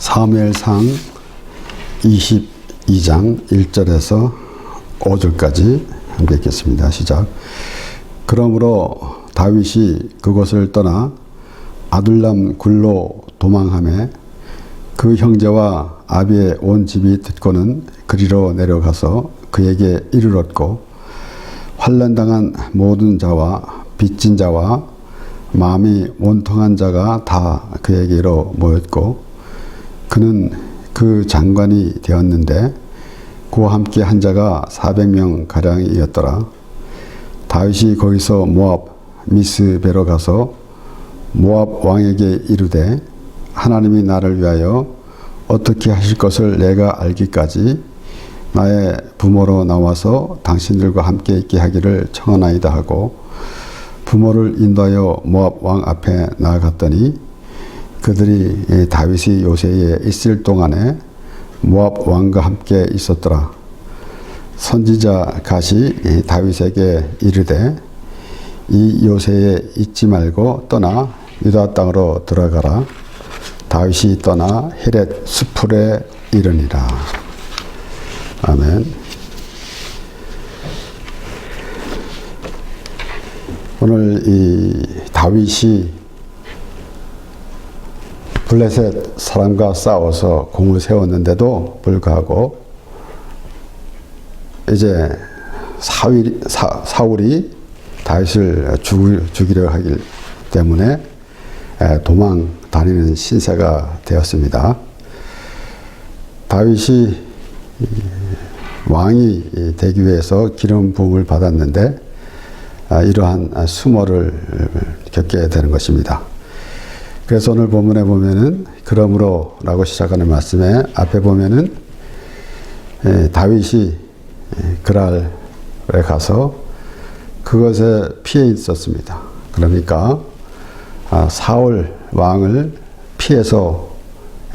사무엘상 22장 1절에서 5절까지 함께 읽겠습니다. 시작. 그러므로 다윗이 그곳을 떠나 아둘람 굴로 도망하매 그 형제와 아비의 온 집이 듣고는 그리로 내려가서 그에게 이르렀고 환난당한 모든 자와 빚진 자와 마음이 원통한 자가 다 그에게로 모였고 그는 그 장관이 되었는데 그와 함께 한 자가 400명 가량이었더라. 다윗이 거기서 모압 미스베로 가서 모압 왕에게 이르되 하나님이 나를 위하여 어떻게 하실 것을 내가 알기까지 나의 부모로 나와서 당신들과 함께 있게 하기를 청하나이다 하고 부모를 인도하여 모압 왕 앞에 나아갔더니 그들이 다윗이 요새에 있을 동안에 모압 왕과 함께 있었더라. 선지자 갓이 다윗에게 이르되 이 요새에 있지 말고 떠나 유다 땅으로 들어가라. 다윗이 떠나 헤렛 수풀에 이르니라. 아멘. 오늘 이 다윗이 블레셋 사람과 싸워서 공을 세웠는데도 불구하고 이제 사울이 다윗을 죽이려 하기 때문에 도망 다니는 신세가 되었습니다. 다윗이 왕이 되기 위해서 기름 부음을 받았는데 이러한 수모를 겪게 되는 것입니다. 그래서 오늘 본문에 보면은 그러므로 라고 시작하는 말씀에 앞에 보면은 다윗이 그랄에 가서 그것에 피해 있었습니다. 그러니까 사울 왕을 피해서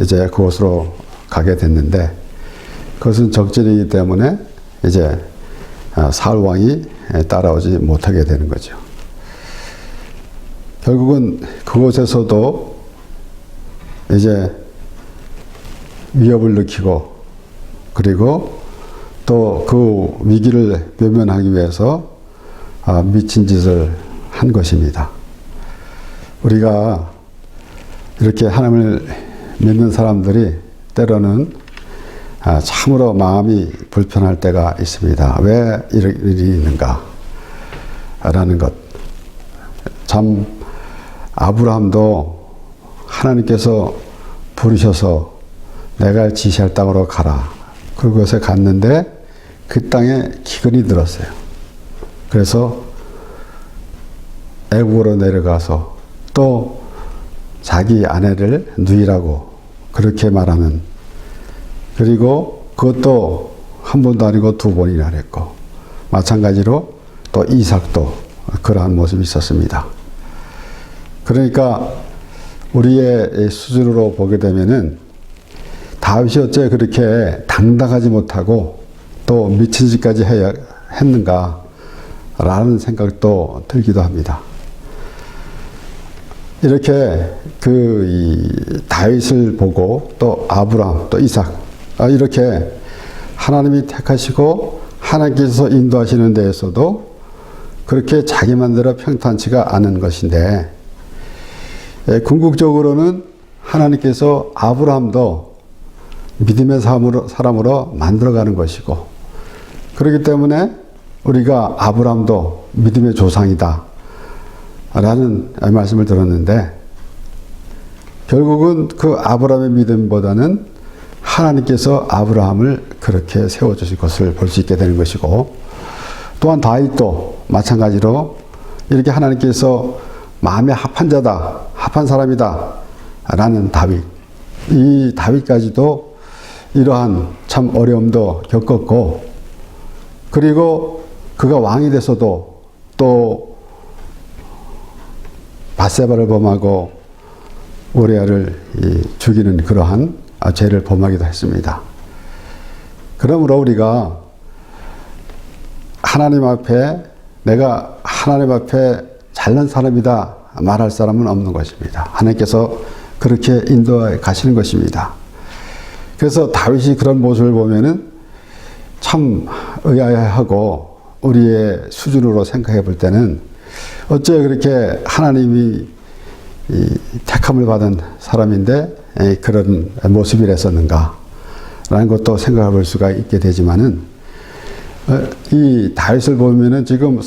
이제 그곳으로 가게 됐는데 그것은 적진이기 때문에 이제 사울 왕이 따라오지 못하게 되는 거죠. 결국은 그곳에서도 이제 위협을 느끼고 그리고 또 그 위기를 외면하기 위해서 미친 짓을 한 것입니다. 우리가 이렇게 하나님을 믿는 사람들이 때로는 참으로 마음이 불편할 때가 있습니다. 왜 이런 일이 있는가? 라는 것. 참 아브라함도 하나님께서 부르셔서 내가 지시할 땅으로 가라. 그곳에 갔는데 그 땅에 기근이 들었어요. 그래서 애국으로 내려가서 또 자기 아내를 누이라고 그렇게 말하는 그리고 그것도 한 번도 아니고 두 번이나 했고 마찬가지로 또 이삭도 그러한 모습이 있었습니다. 그러니까 우리의 수준으로 보게 되면은 다윗이 어째 그렇게 당당하지 못하고 또 미친 짓까지 했는가 라는 생각도 들기도 합니다. 이렇게 이 다윗을 보고 또 아브라함 또 이삭 이렇게 하나님이 택하시고 하나님께서 인도하시는 데에서도 그렇게 자기 마음대로 평탄치가 않은 것인데 궁극적으로는 하나님께서 아브라함도 믿음의 사람으로 만들어가는 것이고 그렇기 때문에 우리가 아브라함도 믿음의 조상이다 라는 말씀을 들었는데 결국은 그 아브라함의 믿음보다는 하나님께서 아브라함을 그렇게 세워주실 것을 볼 수 있게 되는 것이고 또한 다윗도 마찬가지로 이렇게 하나님께서 마음에 합한 자다, 합한 사람이다 라는 다윗 이 다윗까지도 이러한 참 어려움도 겪었고 그리고 그가 왕이 돼서도 또 밧세바를 범하고 우리아를 죽이는 그러한 죄를 범하기도 했습니다. 그러므로 우리가 하나님 앞에 내가 하나님 앞에 잘난 사람이다 말할 사람은 없는 것입니다. 하나님께서 그렇게 인도해 가시는 것입니다. 그래서 다윗이 그런 모습을 보면은 참 의아해하고 우리의 수준으로 생각해 볼 때는 어째 그렇게 하나님이 택함을 받은 사람인데 그런 모습이랬었는가 라는 것도 생각해 볼 수가 있게 되지만은 이 다윗을 보면은 지금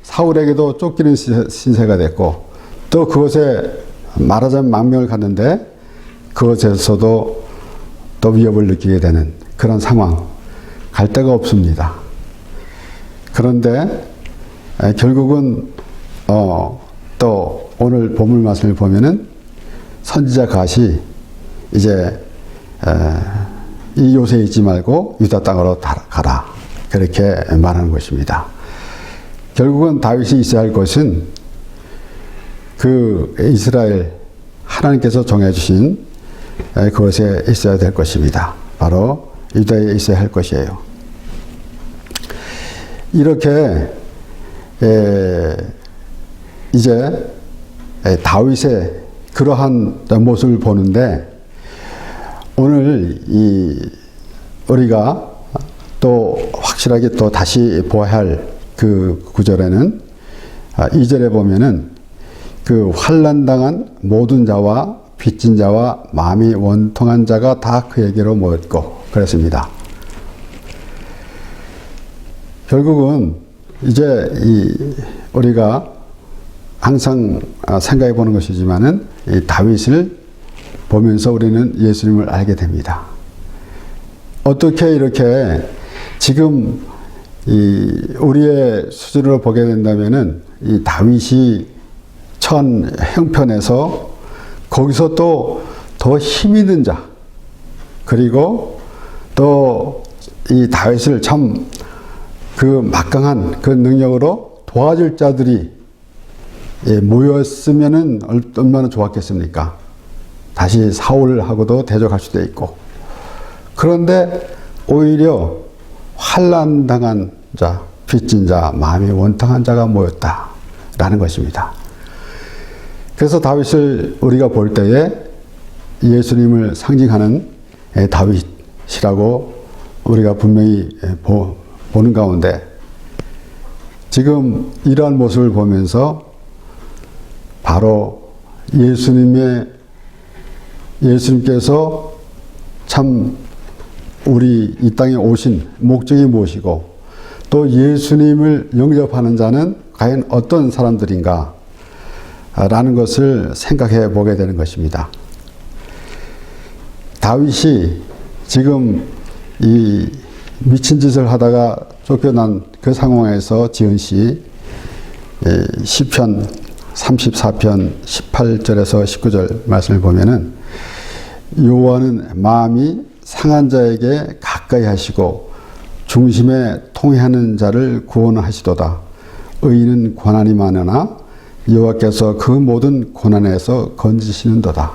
사울에게도 쫓기는 신세가 됐고 또 그것에 말하자면 망명을 갔는데 그것에서도 또 위협을 느끼게 되는 그런 상황, 갈 데가 없습니다. 그런데 결국은 또 오늘 본문 말씀을 보면은 선지자 갓이 이제 이 요새에 있지 말고 유다 땅으로 가라 그렇게 말하는 것입니다. 결국은 다윗이 있어야 할 것은 그 이스라엘 하나님께서 정해주신 그것에 있어야 될 것입니다. 바로 유다에 있어야 할 것이에요. 이렇게 이제 다윗의 그러한 모습을 보는데 오늘 우리가 또 확실하게 또 다시 보아야 할 그 구절에는 2절에 보면은 그 환난당한 모든 자와 빚진 자와 마음이 원통한 자가 다 그에게로 모였고 그랬습니다. 결국은 이제 우리가 항상 생각해 보는 것이지만은 이 다윗을 보면서 우리는 예수님을 알게 됩니다. 어떻게 이렇게 지금 우리의 수준으로 보게 된다면은 이 다윗이 처한 형편에서 거기서 또 더 힘 있는 자 그리고 또 이 다윗을 참 그 막강한 그 능력으로 도와줄 자들이 모였으면은 얼마나 좋았겠습니까? 다시 사울하고도 대적할 수도 있고. 그런데 오히려 환난 당한 자, 빚진 자, 마음이 원통한 자가 모였다라는 것입니다. 그래서 다윗을 우리가 볼 때에 예수님을 상징하는 다윗이라고 우리가 분명히 보는 가운데 지금 이러한 모습을 보면서 바로 예수님께서 참 우리 이 땅에 오신 목적이 무엇이고 또 예수님을 영접하는 자는 과연 어떤 사람들인가 라는 것을 생각해 보게 되는 것입니다. 다윗이 지금 이 미친 짓을 하다가 쫓겨난 그 상황에서 지은 시 시편 34편 18절에서 19절 말씀을 보면은 여호와는 마음이 상한 자에게 가까이 하시고 중심에 통회하는 자를 구원하시도다. 의인은 고난이 많으나 여호와께서 그 모든 고난에서 건지시는도다.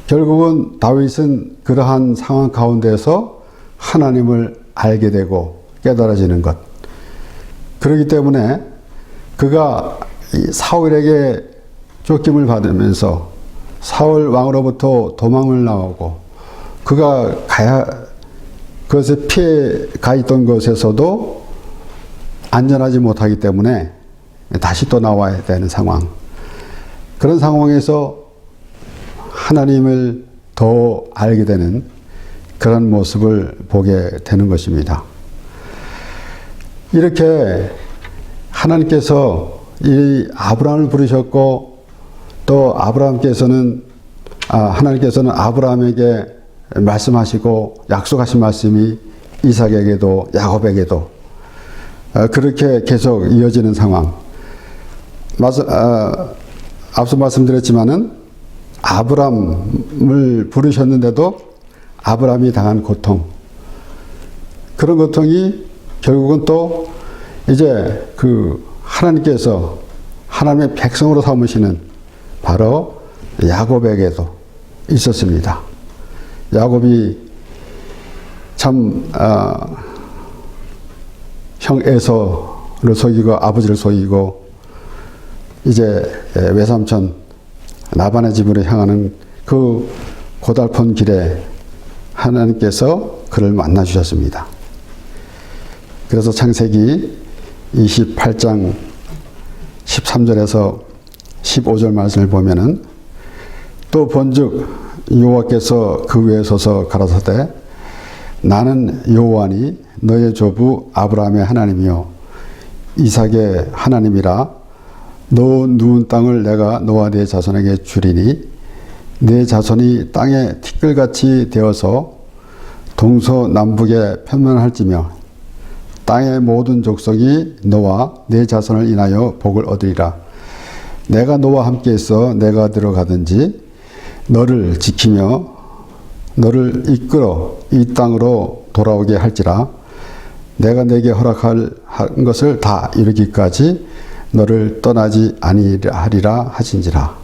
결국은 다윗은 그러한 상황 가운데서 하나님을 알게 되고 깨달아지는 것. 그렇기 때문에 그가 사울에게 쫓김을 받으면서 사울 왕으로부터 도망을 나오고 그가 그것에 피해 가 있던 것에서도 안전하지 못하기 때문에 다시 또 나와야 되는 상황. 그런 상황에서 하나님을 더 알게 되는 그런 모습을 보게 되는 것입니다. 이렇게 하나님께서 이 아브라함을 부르셨고 또 하나님께서는 아브라함에게 말씀하시고 약속하신 말씀이 이삭에게도 야곱에게도 그렇게 계속 이어지는 상황. 앞서 말씀드렸지만은 아브라함을 부르셨는데도 아브라함이 당한 고통, 그런 고통이 결국은 또 이제 그 하나님께서 하나님의 백성으로 삼으시는 바로 야곱에게도 있었습니다. 야곱이 참 형 에서를 속이고 아버지를 속이고 이제 외삼촌 라반의 집으로 향하는 그 고달픈 길에 하나님께서 그를 만나 주셨습니다. 그래서 창세기 28장 13절에서 15절 말씀을 보면은 또 본즉 여호와께서 그 위에 서서 가라사대 나는 여호와니 너의 조부 아브라함의 하나님이요 이삭의 하나님이라 너 누운 땅을 내가 너와 네 자손에게 주리니 네 자손이 땅에 티끌같이 되어서 동서남북에 편만할지며 땅의 모든 족속이 너와 네 자손을 인하여 복을 얻으리라. 내가 너와 함께 있어 내가 들어가든지 너를 지키며 너를 이끌어 이 땅으로 돌아오게 할지라. 내가 내게 허락할 것을 다 이루기까지 너를 떠나지 아니하리라 하신지라.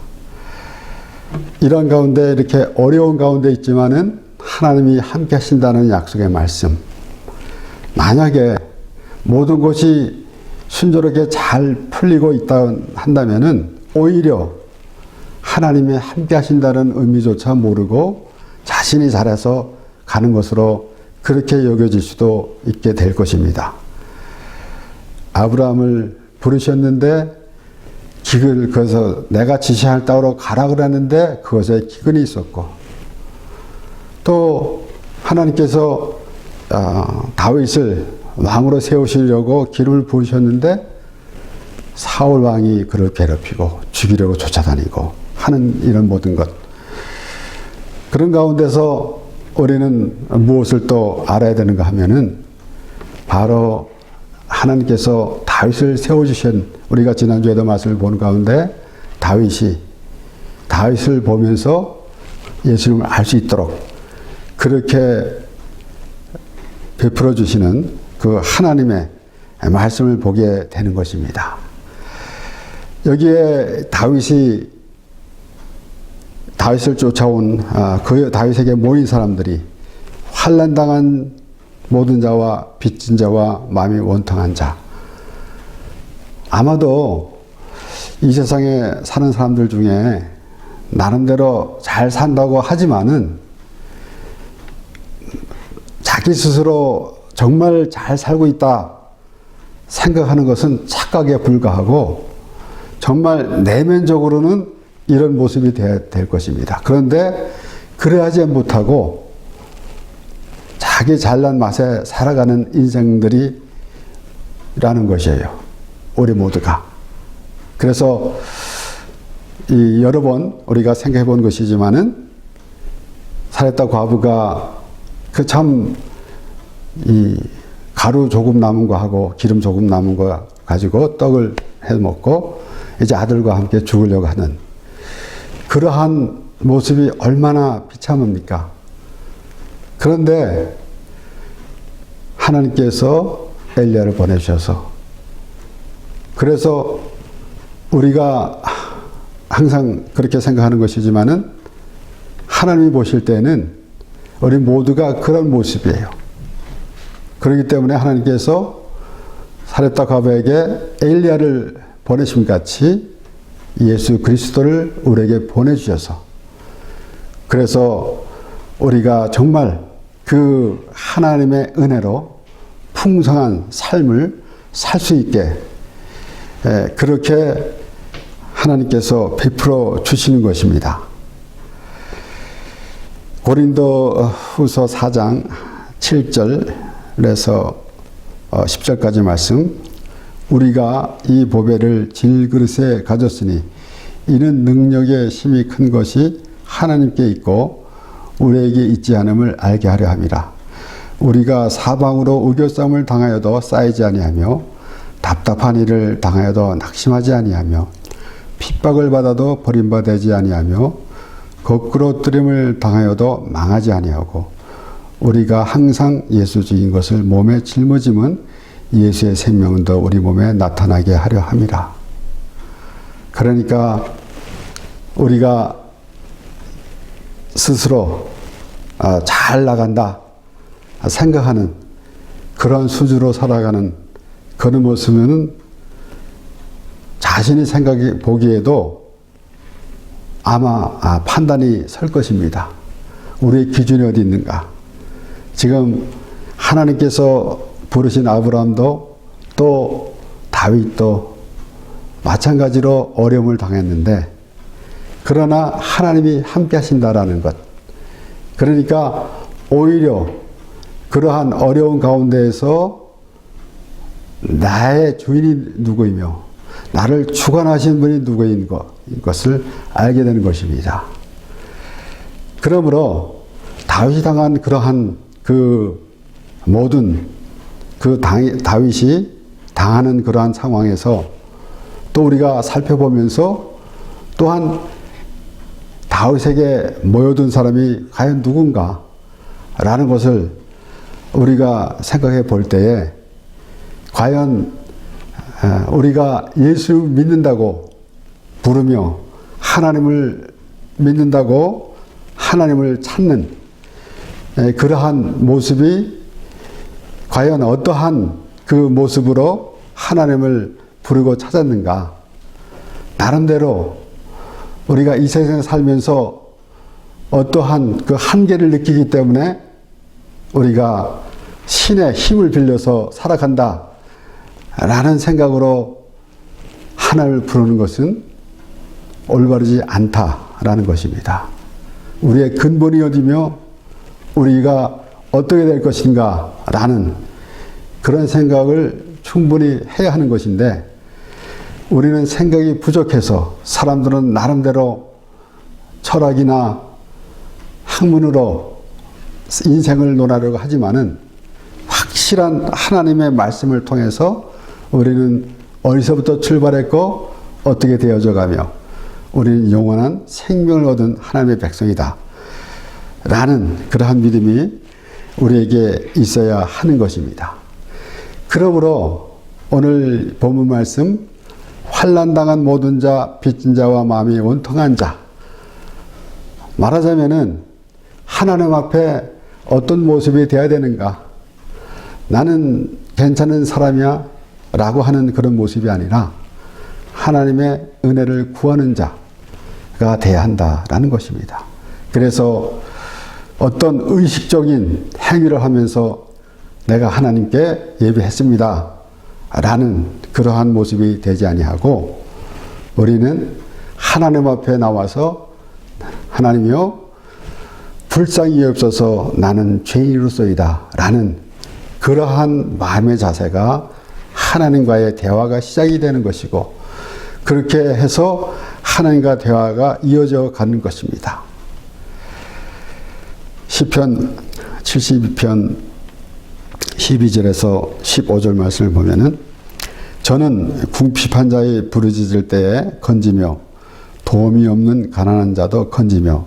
이런 가운데 이렇게 어려운 가운데 있지만은 하나님이 함께 하신다는 약속의 말씀. 만약에 모든 것이 순조롭게 잘 풀리고 있다 한다면은 오히려 하나님이 함께 하신다는 의미조차 모르고 자신이 잘해서 가는 것으로 그렇게 여겨질 수도 있게 될 것입니다. 아브라함을 부르셨는데 그래서 내가 지시할 땅으로 가라 그랬는데 그것에 기근이 있었고 또 하나님께서 다윗을 왕으로 세우시려고 기름을 부으셨는데 사울 왕이 그를 괴롭히고 죽이려고 쫓아다니고 하는 이런 모든 것. 그런 가운데서 우리는 무엇을 또 알아야 되는가 하면은 바로 하나님께서 다윗을 세워주신 우리가 지난주에도 말씀을 본 가운데 다윗을 보면서 예수님을 알 수 있도록 그렇게 베풀어 주시는 그 하나님의 말씀을 보게 되는 것입니다. 여기에 다윗을 쫓아온 그 다윗에게 모인 사람들이 환난당한 모든 자와 빚진 자와 마음이 원통한 자. 아마도 이 세상에 사는 사람들 중에 나름대로 잘 산다고 하지만은 자기 스스로 정말 잘 살고 있다 생각하는 것은 착각에 불과하고 정말 내면적으로는 이런 모습이 될 것입니다. 그런데 그래하지 못하고 자기 잘난 맛에 살아가는 인생들이라는 것이에요. 우리 모두가. 그래서 여러 번 우리가 생각해 본 것이지만은 사렙다 과부가 가루 조금 남은 거 하고 기름 조금 남은 거 가지고 떡을 해 먹고 이제 아들과 함께 죽으려고 하는 그러한 모습이 얼마나 비참합니까? 그런데 하나님께서 엘리야를 보내주셔서 그래서 우리가 항상 그렇게 생각하는 것이지만은 하나님이 보실 때는 우리 모두가 그런 모습이에요. 그렇기 때문에 하나님께서 사렙다 과부에게 엘리야를 보내심 같이 예수 그리스도를 우리에게 보내주셔서 그래서 우리가 정말 그 하나님의 은혜로 풍성한 삶을 살 수 있게 그렇게 하나님께서 베풀어 주시는 것입니다. 고린도 후서 4장 7절에서 10절까지 말씀. 우리가 이 보배를 질그릇에 가졌으니 이는 능력의 힘이 큰 것이 하나님께 있고 우리에게 있지 않음을 알게 하려 함이라. 우리가 사방으로 우겨쌈을 당하여도 쌓이지 아니하며 답답한 일을 당하여도 낙심하지 아니하며 핍박을 받아도 버림받지 아니하며 거꾸로 뜨림을 당하여도 망하지 아니하고 우리가 항상 예수 주인 것을 몸에 짊어짐은 예수의 생명은 더 우리 몸에 나타나게 하려 함이라. 그러니까 우리가 스스로 잘 나간다 생각하는 그런 수주로 살아가는 그런 모습은 자신이 생각해 보기에도 아마 판단이 설 것입니다. 우리의 기준이 어디 있는가? 지금 하나님께서 부르신 아브라함도 또 다윗도 마찬가지로 어려움을 당했는데, 그러나 하나님이 함께 하신다라는 것. 그러니까 오히려 그러한 어려운 가운데에서 나의 주인이 누구이며 나를 주관하신 분이 누구인 것을 알게 되는 것입니다. 그러므로 다윗이 당한 그러한 그 모든 다윗이 당하는 그러한 상황에서 또 우리가 살펴보면서 또한 다윗에게 모여든 사람이 과연 누군가 라는 것을 우리가 생각해 볼 때에, 과연 우리가 예수 믿는다고 부르며 하나님을 믿는다고 하나님을 찾는 그러한 모습이 과연 어떠한 그 모습으로 하나님을 부르고 찾았는가. 나름대로 우리가 이 세상에 살면서 어떠한 그 한계를 느끼기 때문에 우리가 신의 힘을 빌려서 살아간다 라는 생각으로 하나님을 부르는 것은 올바르지 않다라는 것입니다. 우리의 근본이 어디며 우리가 어떻게 될 것인가 라는 그런 생각을 충분히 해야 하는 것인데, 우리는 생각이 부족해서 사람들은 나름대로 철학이나 학문으로 인생을 논하려고 하지만은, 확실한 하나님의 말씀을 통해서 우리는 어디서부터 출발했고 어떻게 되어져 가며 우리는 영원한 생명을 얻은 하나님의 백성이다 라는 그러한 믿음이 우리에게 있어야 하는 것입니다. 그러므로 오늘 본문 말씀, 환난당한 모든 자, 빚진 자와 마음이 원통한 자, 말하자면은 하나님 앞에 어떤 모습이 되어야 되는가, 나는 괜찮은 사람이야 라고 하는 그런 모습이 아니라 하나님의 은혜를 구하는 자가 되어야 한다라는 것입니다. 그래서 어떤 의식적인 행위를 하면서 내가 하나님께 예배했습니다 라는 그러한 모습이 되지 아니하고, 우리는 하나님 앞에 나와서 하나님이여 불쌍히 여옵소서 나는 죄인으로서이다 라는 그러한 마음의 자세가 하나님과의 대화가 시작이 되는 것이고, 그렇게 해서 하나님과 대화가 이어져 가는 것입니다. 시편 72편 12절에서 15절 말씀을 보면은, 저는 궁핍한 자의 부르짖을 때에 건지며 도움이 없는 가난한 자도 건지며,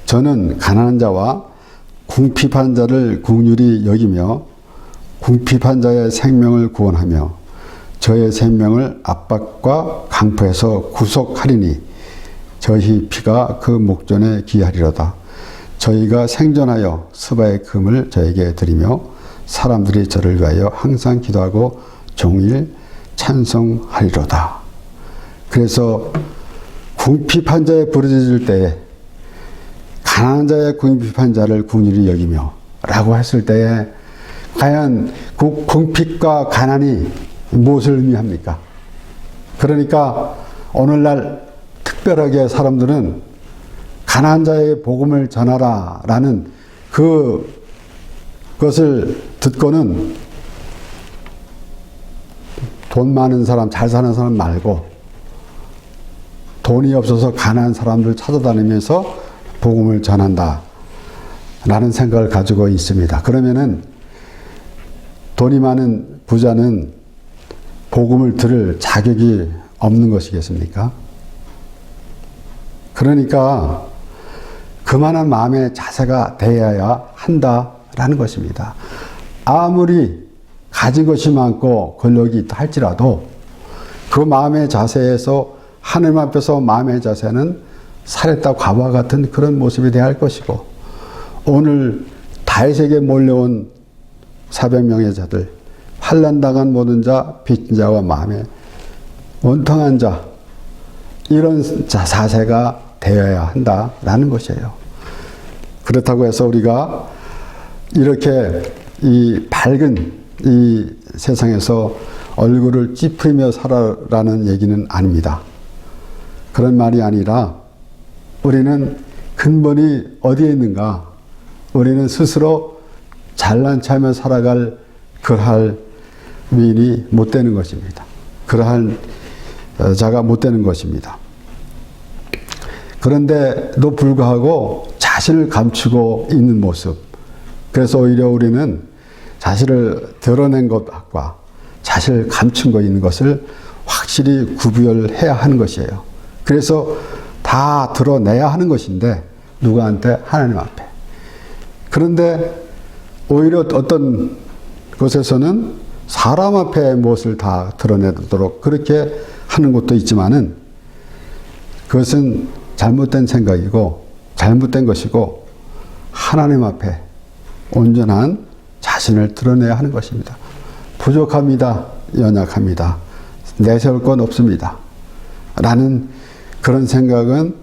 저는 가난한 자와 궁핍한 자를 긍휼히 여기며 궁핍한 자의 생명을 구원하며 저의 생명을 압박과 강포에서 구속하리니 저희 피가 그 목전에 기하리로다. 저희가 생존하여 스바의 금을 저에게 드리며 사람들이 저를 위하여 항상 기도하고 종일 찬송하리로다. 그래서 궁핍한 자의 부르짖을 때에 가난한 자의 궁핍한 자를 긍휼히 여기며 라고 했을 때에, 과연 그 궁핍과 가난이 무엇을 의미합니까? 그러니까 오늘날 특별하게 사람들은 가난한 자의 복음을 전하라 라는 그것을 듣고는 돈 많은 사람, 잘 사는 사람 말고 돈이 없어서 가난한 사람들 찾아다니면서 복음을 전한다 라는 생각을 가지고 있습니다. 그러면은 돈이 많은 부자는 복음을 들을 자격이 없는 것이겠습니까? 그러니까 그만한 마음의 자세가 되어야 한다라는 것입니다. 아무리 가진 것이 많고 권력이 있다 할지라도 그 마음의 자세에서, 하나님 앞에서 마음의 자세는 살했다 과부와 같은 그런 모습이 되어야 할 것이고, 오늘 다윗에게 몰려온 400명의 자들, 환난당한 모든 자, 빚진 자와 마음에 원통한 자, 이런 자세가 되어야 한다라는 것이에요. 그렇다고 해서 우리가 이렇게 이 밝은 이 세상에서 얼굴을 찌푸리며 살아라는 얘기는 아닙니다. 그런 말이 아니라 우리는 근본이 어디에 있는가? 우리는 스스로 잘난 체하며 살아갈 그러할 위인이 못 되는 것입니다. 그러한 자가 못 되는 것입니다. 그런데도 불구하고 자신을 감추고 있는 모습. 그래서 오히려 우리는 자신을 드러낸 것과 자신을 감춘 거 있는 것을 확실히 구별해야 하는 것이에요. 그래서 다 드러내야 하는 것인데 누구한테? 하나님 앞에. 그런데 오히려 어떤 곳에서는 사람 앞에 무엇을 다 드러내도록 그렇게 하는 것도 있지만은 그것은 잘못된 생각이고 잘못된 것이고 하나님 앞에 온전한 자신을 드러내야 하는 것입니다. 부족합니다. 연약합니다. 내세울 건 없습니다. 라는 그런 생각은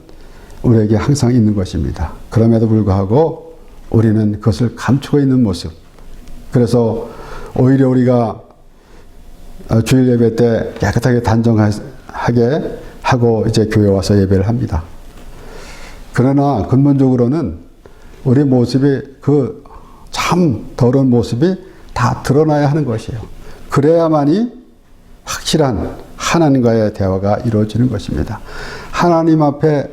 우리에게 항상 있는 것입니다. 그럼에도 불구하고 우리는 그것을 감추고 있는 모습. 그래서 오히려 우리가 주일 예배 때 깨끗하게 단정하게 하고 이제 교회 와서 예배를 합니다. 그러나 근본적으로는 우리 모습이 그 참 더러운 모습이 다 드러나야 하는 것이에요. 그래야만이 확실한 하나님과의 대화가 이루어지는 것입니다. 하나님 앞에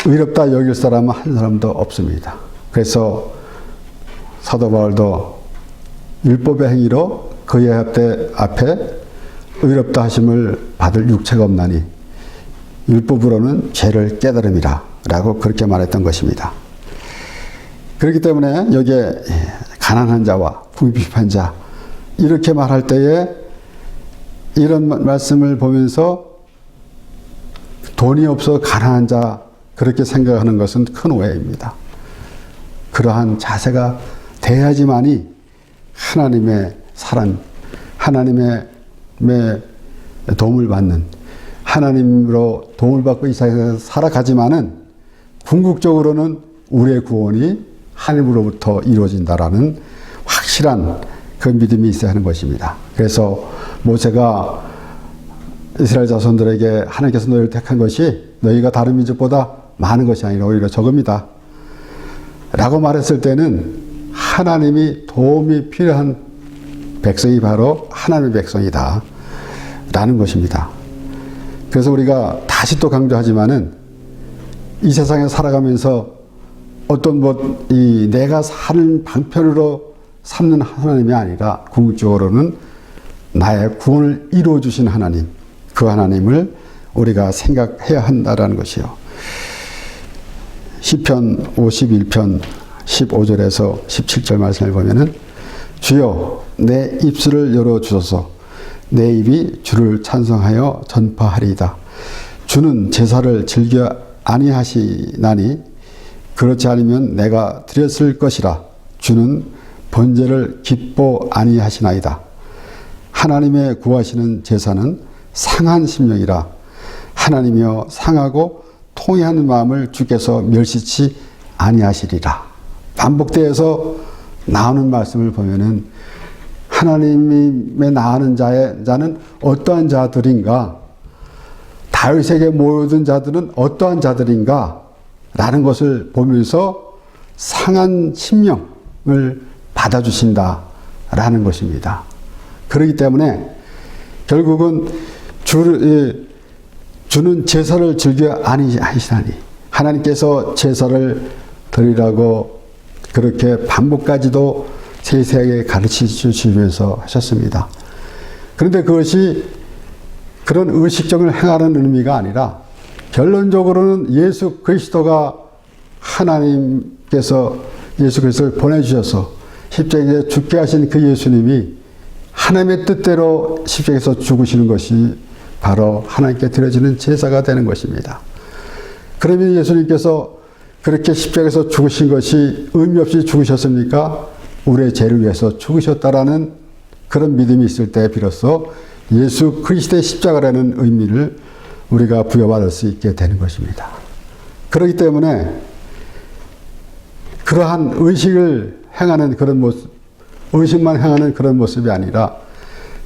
의롭다 여길 사람은 한 사람도 없습니다. 그래서 사도 바울도 율법의 행위로 그의 앞에 의롭다 하심을 받을 육체가 없나니 율법으로는 죄를 깨달음이라 라고 그렇게 말했던 것입니다. 그렇기 때문에 여기에 가난한 자와 궁핍한 자 이렇게 말할 때에 이런 말씀을 보면서 돈이 없어 가난한 자 그렇게 생각하는 것은 큰 오해입니다. 그러한 자세가 돼야지만이 하나님의 사랑, 하나님의 도움을 받는 하나님으로 도움을 받고 이 세상에서 살아가지만은 궁극적으로는 우리의 구원이 하나님으로부터 이루어진다라는 확실한 그 믿음이 있어야 하는 것입니다. 그래서 모세가 이스라엘 자손들에게 하나님께서 너희를 택한 것이 너희가 다른 민족보다 많은 것이 아니라 오히려 적음이다 라고 말했을 때는 하나님이 도움이 필요한 백성이 바로 하나님의 백성이다 라는 것입니다. 그래서 우리가 다시 또 강조하지만은 이 세상에 살아가면서 어떤 내가 사는 방편으로 삼는 하나님이 아니라 궁극적으로는 나의 구원을 이루어 주신 하나님, 그 하나님을 우리가 생각해야 한다라는 것이요. 시편 51편 15절에서 17절 말씀을 보면은 주여 내 입술을 열어 주소서 내 입이 주를 찬송하여 전파하리이다. 주는 제사를 즐겨 아니하시나니 그렇지 않으면 내가 드렸을 것이라. 주는 번제를 기뻐 아니하시나이다. 하나님의 구하시는 제사는 상한 심령이라. 하나님이여 상하고 통회하는 마음을 주께서 멸시치 아니하시리라. 반복되어서 나오는 말씀을 보면은 하나님의 나아는 자는 어떠한 자들인가? 다윗에게 모여든 자들은 어떠한 자들인가? 라는 것을 보면서 상한 심령을 받아주신다라는 것입니다. 그렇기 때문에 결국은 주는 제사를 즐겨 아니하시나니 하나님께서 제사를 드리라고 그렇게 반복까지도 세세하게 가르치시면서 하셨습니다. 그런데 그것이 그런 의식적을 행하는 의미가 아니라 결론적으로는 예수 그리스도가 하나님께서 예수 그리스도를 보내주셔서 십자가에 죽게 하신 그 예수님이 하나님의 뜻대로 십자가에서 죽으시는 것이 바로 하나님께 드려지는 제사가 되는 것입니다. 그러면 예수님께서 그렇게 십자가에서 죽으신 것이 의미 없이 죽으셨습니까? 우리의 죄를 위해서 죽으셨다라는 그런 믿음이 있을 때 비로소 예수 그리스도의 십자가라는 의미를 우리가 부여받을 수 있게 되는 것입니다. 그렇기 때문에 그러한 의식을 행하는 그런 모습, 의식만 행하는 그런 모습이 아니라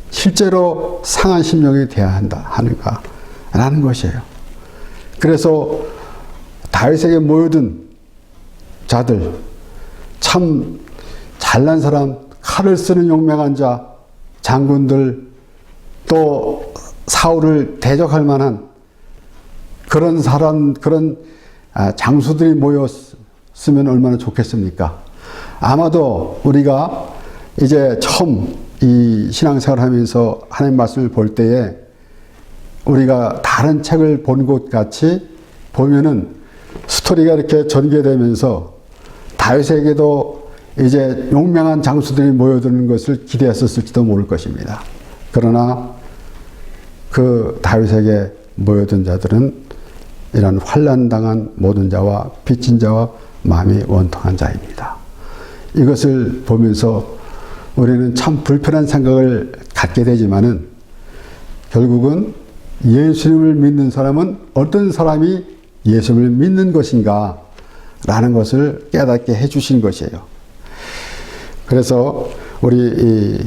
실제로 상한 심령이 되어야 하는가라는 것이에요. 그래서 다윗에게 모여든 자들, 참 잘난 사람, 칼을 쓰는 용맹한 자, 장군들, 또 사울을 대적할 만한 그런 사람, 그런 장수들이 모였으면 얼마나 좋겠습니까? 아마도 우리가 이제 처음 이 신앙생활 하면서 하나님 말씀을 볼 때에 우리가 다른 책을 본 것 같이 보면은 스토리가 이렇게 전개되면서 다윗에게도 이제 용맹한 장수들이 모여드는 것을 기대했었을지도 모를 것입니다. 그러나 그 다윗에게 모여든 자들은 이런 환난당한 모든 자와 빚진 자와 마음이 원통한 자입니다. 이것을 보면서 우리는 참 불편한 생각을 갖게 되지만은 결국은 예수님을 믿는 사람은 어떤 사람이 예수님을 믿는 것인가 라는 것을 깨닫게 해주신 것이에요. 그래서 우리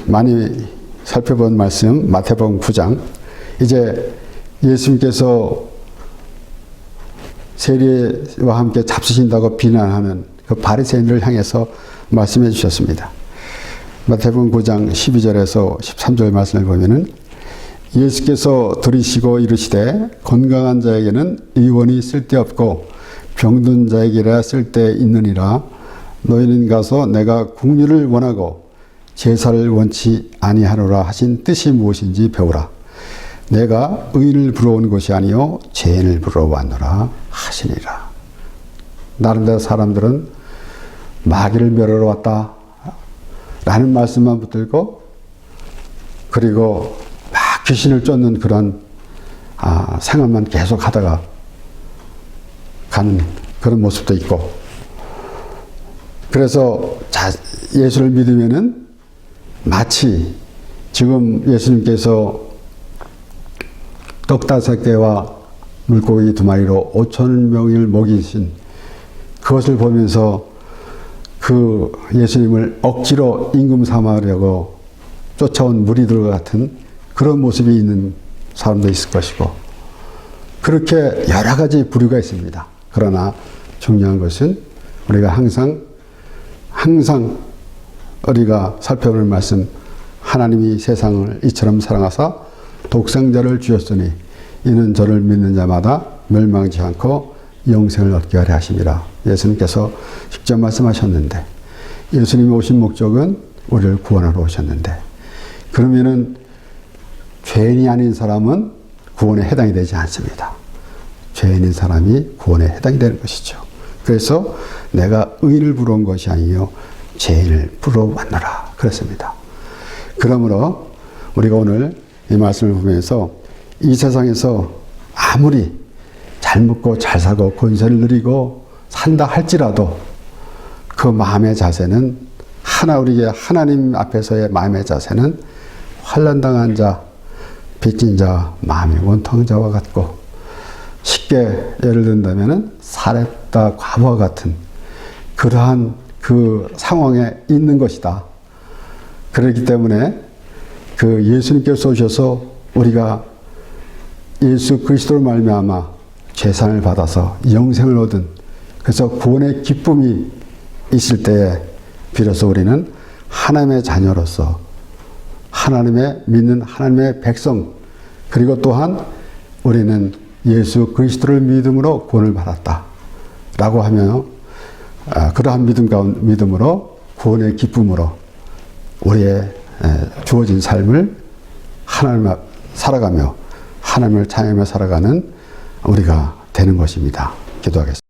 많이 살펴본 말씀 마태복음 9장, 이제 예수님께서 세리와 함께 잡수신다고 비난하는 그 바리새인들을 향해서 말씀해 주셨습니다. 마태복음 9장 12절에서 13절 말씀을 보면은 예수께서 들으시고 이르시되 건강한 자에게는 의원이 쓸데없고 병든 자에게라 쓸데 있느니라. 너희는 가서 내가 긍휼을 원하고 제사를 원치 아니하노라 하신 뜻이 무엇인지 배우라. 내가 의인을 부러운 것이 아니요 죄인을 부러워하노라 하시니라. 나름대로 사람들은 마귀를 멸하러 왔다 라는 말씀만 붙들고, 그리고 막 귀신을 쫓는 그런 생활만 계속 하다가 가는 그런 모습도 있고, 그래서 예수를 믿으면은 마치 지금 예수님께서 떡 5개와 물고기 2마리로 5,000명을 먹이신 그것을 보면서 그 예수님을 억지로 임금 삼으려고 쫓아온 무리들 같은 그런 모습이 있는 사람도 있을 것이고, 그렇게 여러 가지 부류가 있습니다. 그러나 중요한 것은 우리가 항상 우리가 살펴볼 말씀, 하나님이 세상을 이처럼 사랑하사 독생자를 주셨으니 이는 저를 믿는 자마다 멸망치 않고 영생을 얻게 하려 하심이라. 예수님께서 직접 말씀하셨는데, 예수님이 오신 목적은 우리를 구원하러 오셨는데, 그러면은 죄인이 아닌 사람은 구원에 해당이 되지 않습니다. 죄인인 사람이 구원에 해당이 되는 것이죠. 그래서 내가 의인을 부러운 것이 아니요 죄인을 부러워하노라 그랬습니다. 그러므로 우리가 오늘 이 말씀을 보면서 이 세상에서 아무리 잘 먹고 잘 살고 권세를 누리고 산다 할지라도 그 마음의 자세는 우리의 하나님 앞에서의 마음의 자세는 환난당한 자, 빚진 자, 마음이 원통한 자와 같고, 쉽게 예를 든다면은 살했다 과부와 같은 그러한 그 상황에 있는 것이다. 그렇기 때문에 그 예수님께서 오셔서 우리가 예수 그리스도로 말미암아 죄산을 받아서 영생을 얻은, 그래서 구원의 기쁨이 있을 때에 비로소 우리는 하나님의 자녀로서 하나님의 믿는 하나님의 백성, 그리고 또한 우리는 예수 그리스도를 믿음으로 구원을 받았다 라고 하면, 그러한 믿음으로 구원의 기쁨으로 우리의 주어진 삶을 하나님 살아가며 하나님을 찬양하며 살아가는 우리가 되는 것입니다. 기도하겠습니다.